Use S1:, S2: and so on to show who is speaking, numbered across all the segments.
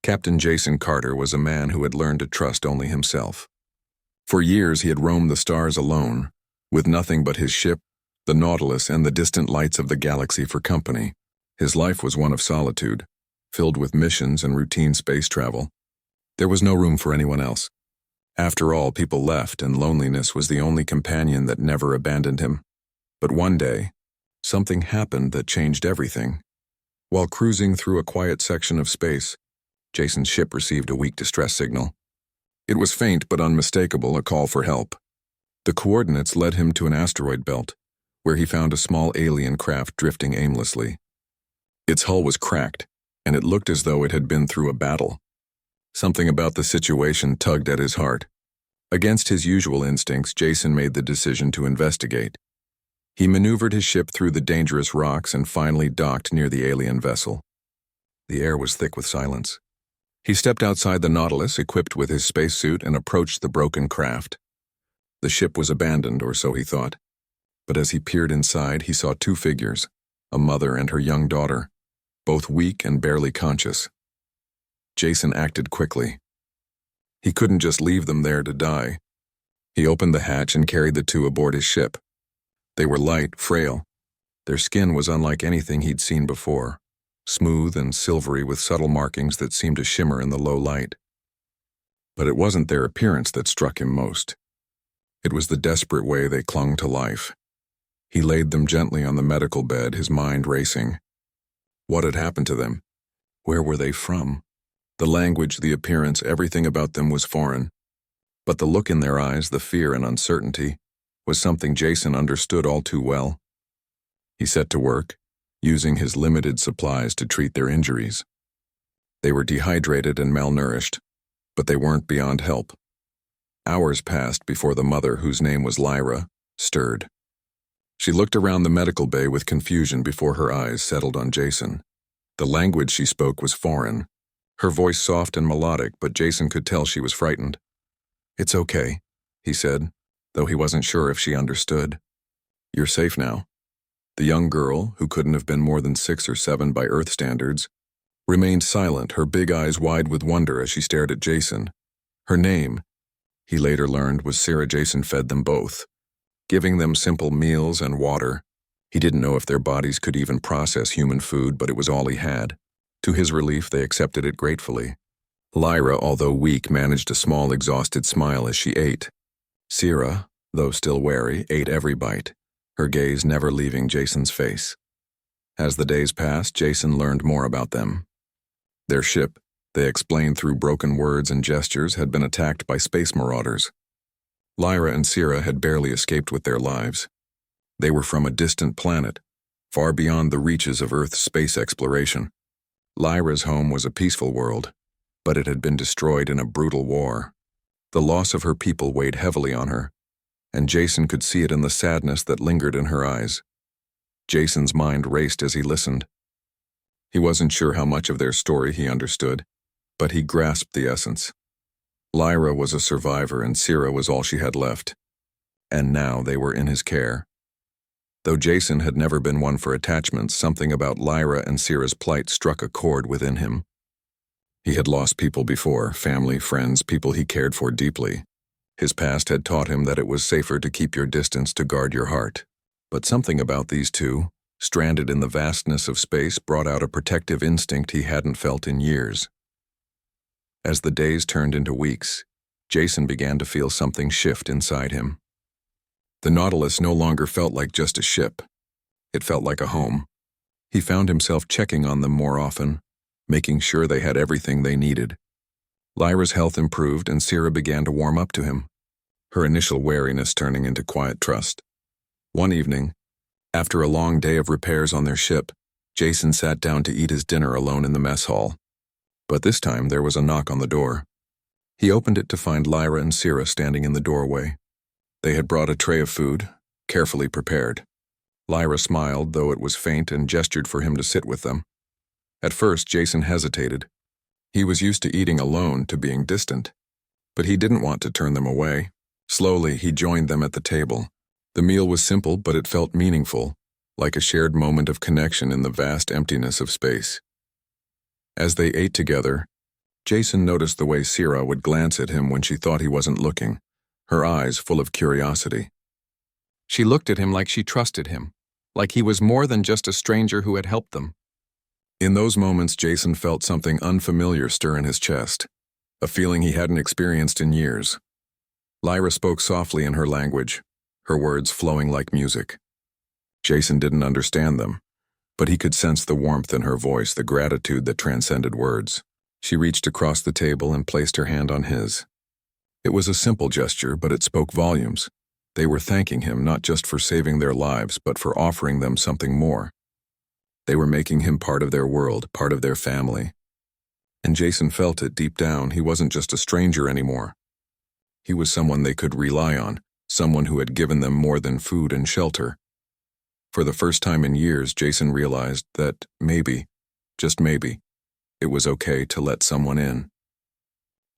S1: Captain Jason Carter was a man who had learned to trust only himself. For years he had roamed the stars alone, with nothing but his ship, the Nautilus, and the distant lights of the galaxy for company. His life was one of solitude, filled with missions and routine space travel. There was no room for anyone else. After all, people left, and loneliness was the only companion that never abandoned him. But one day, something happened that changed everything. While cruising through a quiet section of space, Jason's ship received a weak distress signal. It was faint but unmistakable, a call for help. The coordinates led him to an asteroid belt, where he found a small alien craft drifting aimlessly. Its hull was cracked, and it looked as though it had been through a battle. Something about the situation tugged at his heart. Against his usual instincts, Jason made the decision to investigate. He maneuvered his ship through the dangerous rocks and finally docked near the alien vessel. The air was thick with silence. He stepped outside the Nautilus, equipped with his spacesuit, and approached the broken craft. The ship was abandoned, or so he thought. But as he peered inside, he saw two figures, a mother and her young daughter, both weak and barely conscious. Jason acted quickly. He couldn't just leave them there to die. He opened the hatch and carried the two aboard his ship. They were light, frail. Their skin was unlike anything he'd seen before, smooth and silvery with subtle markings that seemed to shimmer in the low light. But it wasn't their appearance that struck him most. It was the desperate way they clung to life. He laid them gently on the medical bed, his mind racing. What had happened to them? Where were they from? The language, the appearance, everything about them was foreign. But the look in their eyes, the fear and uncertainty, was something Jason understood all too well. He set to work, using his limited supplies to treat their injuries. They were dehydrated and malnourished, but they weren't beyond help. Hours passed before the mother, whose name was Lyra, stirred. She looked around the medical bay with confusion before her eyes settled on Jason. The language she spoke was foreign, her voice soft and melodic, but Jason could tell she was frightened. "It's okay," he said, though he wasn't sure if she understood. "You're safe now." The young girl, who couldn't have been more than 6 or 7 by Earth standards, remained silent, her big eyes wide with wonder as she stared at Jason. Her name, he later learned, was Sarah. Jason fed them both, giving them simple meals and water. He didn't know if their bodies could even process human food, but it was all he had. To his relief, they accepted it gratefully. Lyra, although weak, managed a small, exhausted smile as she ate. Sarah, though still wary, ate every bite, her gaze never leaving Jason's face. As the days passed, Jason learned more about them. Their ship, they explained through broken words and gestures, had been attacked by space marauders. Lyra and Sarah had barely escaped with their lives. They were from a distant planet, far beyond the reaches of Earth's space exploration. Lyra's home was a peaceful world, but it had been destroyed in a brutal war. The loss of her people weighed heavily on her, and Jason could see it in the sadness that lingered in her eyes. Jason's mind raced as he listened. He wasn't sure how much of their story he understood, but he grasped the essence. Lyra was a survivor and Sarah was all she had left, and now they were in his care. Though Jason had never been one for attachments, something about Lyra and Sarah's plight struck a chord within him. He had lost people before, family, friends, people he cared for deeply. His past had taught him that it was safer to keep your distance to guard your heart. But something about these two, stranded in the vastness of space, brought out a protective instinct he hadn't felt in years. As the days turned into weeks, Jason began to feel something shift inside him. The Nautilus no longer felt like just a ship. It felt like a home. He found himself checking on them more often, making sure they had everything they needed. Lyra's health improved and Sarah began to warm up to him, her initial wariness turning into quiet trust. One evening, after a long day of repairs on their ship, Jason sat down to eat his dinner alone in the mess hall. But this time there was a knock on the door. He opened it to find Lyra and Sarah standing in the doorway. They had brought a tray of food, carefully prepared. Lyra smiled, though it was faint, and gestured for him to sit with them. At first, Jason hesitated. He was used to eating alone, to being distant. But he didn't want to turn them away. Slowly, he joined them at the table. The meal was simple, but it felt meaningful, like a shared moment of connection in the vast emptiness of space. As they ate together, Jason noticed the way Sira would glance at him when she thought he wasn't looking, her eyes full of curiosity.
S2: She looked at him like she trusted him, like he was more than just a stranger who had helped them.
S1: In those moments, Jason felt something unfamiliar stir in his chest, a feeling he hadn't experienced in years. Lyra spoke softly in her language, her words flowing like music. Jason didn't understand them, but he could sense the warmth in her voice, the gratitude that transcended words. She reached across the table and placed her hand on his. It was a simple gesture, but it spoke volumes. They were thanking him not just for saving their lives, but for offering them something more. They were making him part of their world, part of their family. And Jason felt it deep down. He wasn't just a stranger anymore. He was someone they could rely on, someone who had given them more than food and shelter. For the first time in years, Jason realized that maybe, just maybe, it was okay to let someone in.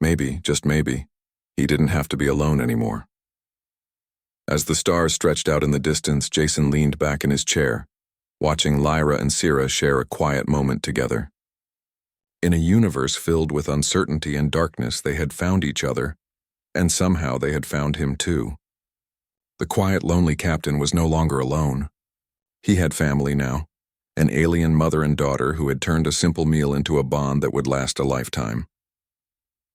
S1: Maybe, just maybe, he didn't have to be alone anymore. As the stars stretched out in the distance, Jason leaned back in his chair, watching Lyra and Sira share a quiet moment together. In a universe filled with uncertainty and darkness, they had found each other, and somehow they had found him too. The quiet, lonely captain was no longer alone. He had family now, an alien mother and daughter who had turned a simple meal into a bond that would last a lifetime.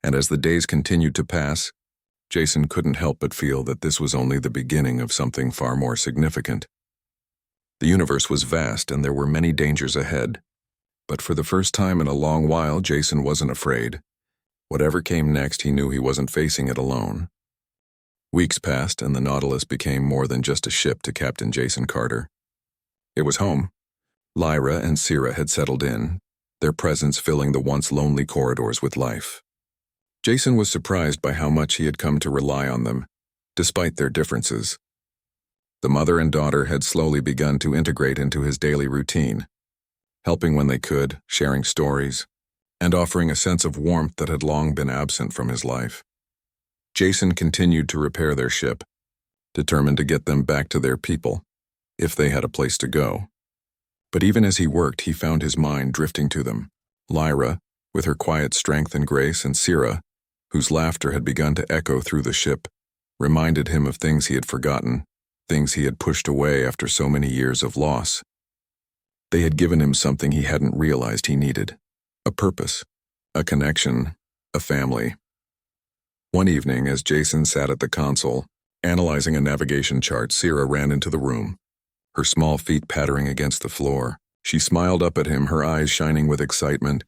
S1: And as the days continued to pass, Jason couldn't help but feel that this was only the beginning of something far more significant. The universe was vast and there were many dangers ahead, but for the first time in a long while, Jason wasn't afraid. Whatever came next, he knew he wasn't facing it alone. Weeks passed and the Nautilus became more than just a ship to Captain Jason Carter. It was home. Lyra and Sira had settled in, their presence filling the once lonely corridors with life. Jason was surprised by how much he had come to rely on them, despite their differences. The mother and daughter had slowly begun to integrate into his daily routine, helping when they could, sharing stories, and offering a sense of warmth that had long been absent from his life. Jason continued to repair their ship, determined to get them back to their people, if they had a place to go. But even as he worked, he found his mind drifting to them. Lyra, with her quiet strength and grace, and Sira, whose laughter had begun to echo through the ship, reminded him of things he had forgotten, things he had pushed away after so many years of loss. They had given him something he hadn't realized he needed. A purpose, a connection, a family. One evening, as Jason sat at the console, analyzing a navigation chart, Sira ran into the room, her small feet pattering against the floor. She smiled up at him, her eyes shining with excitement.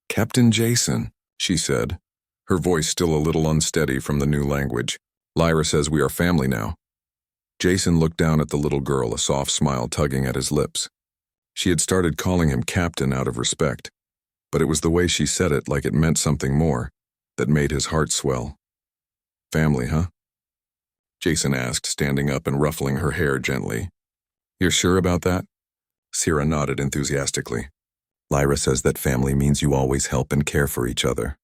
S1: "Captain Jason," she said, her voice still a little unsteady from the new language. "Lyra says we are family now." Jason looked down at the little girl, a soft smile tugging at his lips. She had started calling him Captain out of respect, but it was the way she said it, like it meant something more, that made his heart swell. "Family, huh?" Jason asked, standing up and ruffling her hair gently. "You're sure about that?" Sira nodded enthusiastically. "Lyra says that family means you always help and care for each other.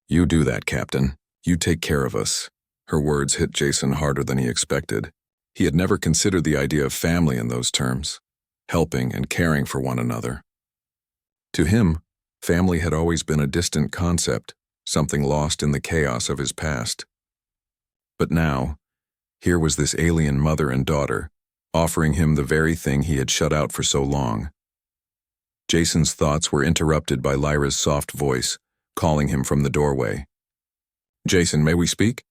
S1: You do that, Captain. You take care of us." Her words hit Jason harder than he expected. He had never considered the idea of family in those terms, helping and caring for one another. To him, family had always been a distant concept, something lost in the chaos of his past. But now, here was this alien mother and daughter, offering him the very thing he had shut out for so long. Jason's thoughts were interrupted by Lyra's soft voice, calling him from the doorway. "Jason, may we speak?"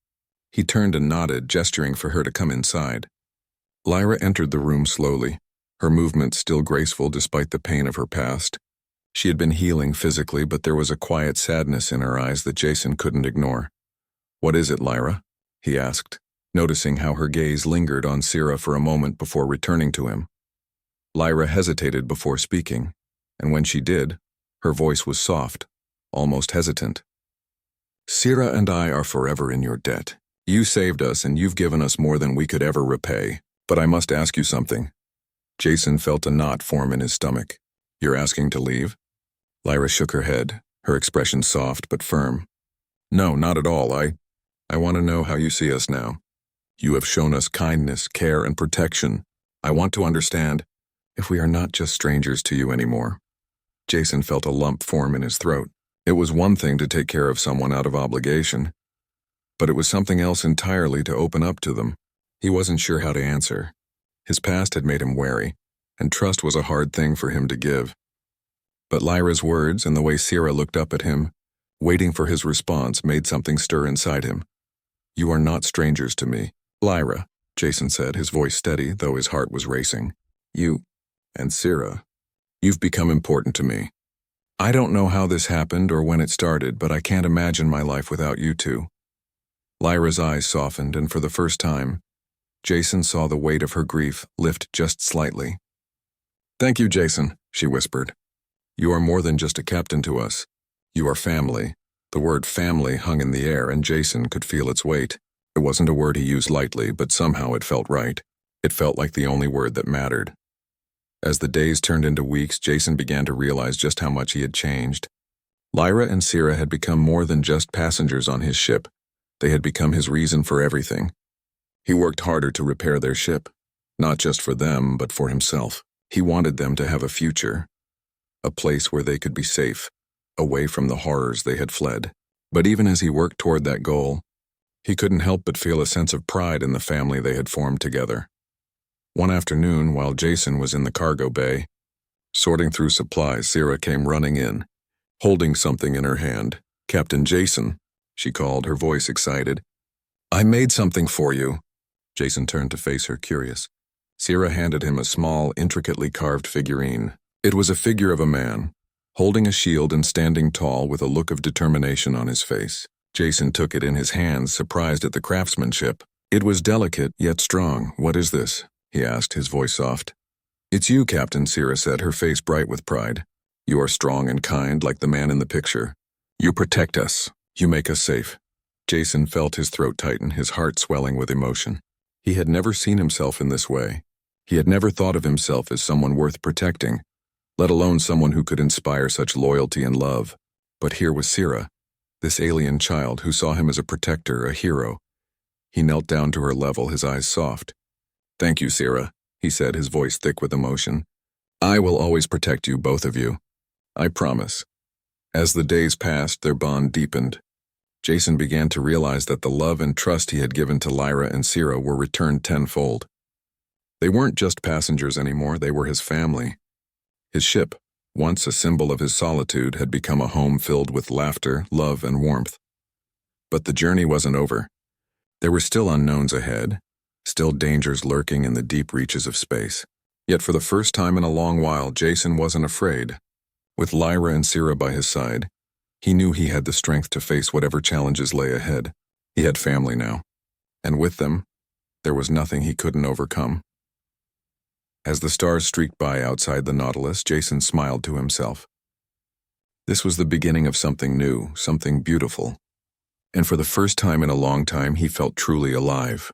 S1: He turned and nodded, gesturing for her to come inside. Lyra entered the room slowly, her movements still graceful despite the pain of her past. She had been healing physically, but there was a quiet sadness in her eyes that Jason couldn't ignore. "What is it, Lyra?" he asked, noticing how her gaze lingered on Sira for a moment before returning to him. Lyra hesitated before speaking, and when she did, her voice was soft, almost hesitant. "Sira and I are forever in your debt. You saved us and you've given us more than we could ever repay. But I must ask you something." Jason felt a knot form in his stomach. "You're asking to leave?" Lyra shook her head, her expression soft but firm. "No, not at all. I want to know how you see us now. You have shown us kindness, care, and protection. I want to understand if we are not just strangers to you anymore." Jason felt a lump form in his throat. It was one thing to take care of someone out of obligation, but it was something else entirely to open up to them. He wasn't sure how to answer. His past had made him wary, and trust was a hard thing for him to give. But Lyra's words and the way Sierra looked up at him, waiting for his response, made something stir inside him. "You are not strangers to me, Lyra," Jason said, his voice steady, though his heart was racing. "You and Sierra, you've become important to me. I don't know how this happened or when it started, but I can't imagine my life without you two." Lyra's eyes softened, and for the first time, Jason saw the weight of her grief lift just slightly. "Thank you, Jason," she whispered. "You are more than just a captain to us. You are family." The word family hung in the air, and Jason could feel its weight. It wasn't a word he used lightly, but somehow it felt right. It felt like the only word that mattered. As the days turned into weeks, Jason began to realize just how much he had changed. Lyra and Sierra had become more than just passengers on his ship. They had become his reason for everything. He worked harder to repair their ship, not just for them, but for himself. He wanted them to have a future, a place where they could be safe, away from the horrors they had fled. But even as he worked toward that goal, he couldn't help but feel a sense of pride in the family they had formed together. One afternoon, while Jason was in the cargo bay, sorting through supplies, Sierra came running in, holding something in her hand. "Captain Jason," she called, her voice excited. "I made something for you." Jason turned to face her, curious. Sierra handed him a small, intricately carved figurine. It was a figure of a man, holding a shield and standing tall with a look of determination on his face. Jason took it in his hands, surprised at the craftsmanship. It was delicate, yet strong. "What is this?" he asked, his voice soft. "It's you, Captain," Sierra said, her face bright with pride. "You are strong and kind, like the man in the picture. You protect us. You make us safe." Jason felt his throat tighten, his heart swelling with emotion. He had never seen himself in this way. He had never thought of himself as someone worth protecting, let alone someone who could inspire such loyalty and love. But here was Sierra, this alien child who saw him as a protector, a hero. He knelt down to her level, his eyes soft. "Thank you, Sierra," he said, his voice thick with emotion. "I will always protect you, both of you. I promise." As the days passed, their bond deepened. Jason began to realize that the love and trust he had given to Lyra and Sierra were returned tenfold. They weren't just passengers anymore, they were his family. His ship, once a symbol of his solitude, had become a home filled with laughter, love, and warmth. But the journey wasn't over. There were still unknowns ahead, still dangers lurking in the deep reaches of space. Yet for the first time in a long while, Jason wasn't afraid. With Lyra and Sierra by his side, he knew he had the strength to face whatever challenges lay ahead. He had family now, and with them, there was nothing he couldn't overcome. As the stars streaked by outside the Nautilus, Jason smiled to himself. This was the beginning of something new, something beautiful. And for the first time in a long time, he felt truly alive.